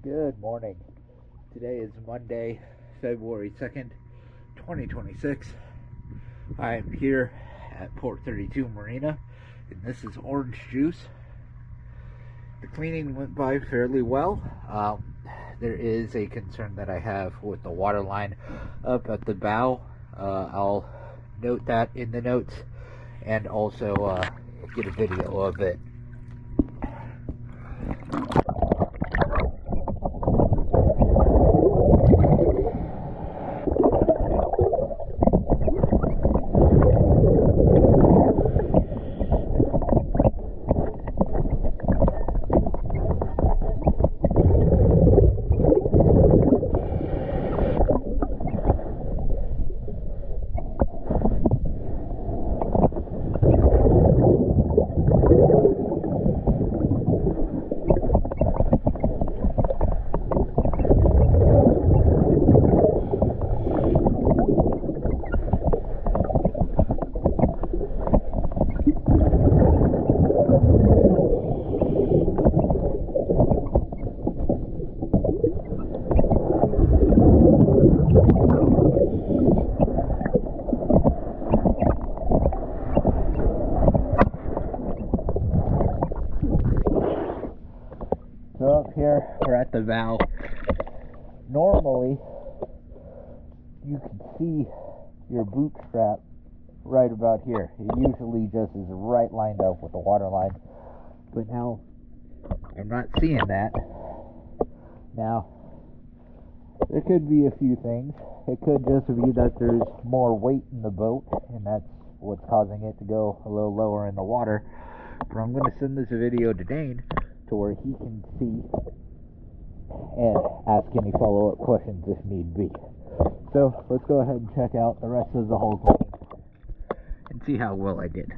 Good morning. Today is Monday, February 2nd, 2026. I am here at Port 32 Marina, and this is orange juice. The cleaning went by fairly well. There is a concern that I have with the water line up at the bow. I'll note that in the notes and also get a video of it. So up here, we're at the bow. Normally, you can see your boot strap right about here. It usually just is right lined up with the water line. But now, I'm not seeing that. Now, there could be a few things. It could just be that there's more weight in the boat, and that's what's causing it to go a little lower in the water. But I'm going to send this video to Dane, to where he can see and ask any follow-up questions if need be. So let's go ahead and check out the rest of the whole thing and see how well I did.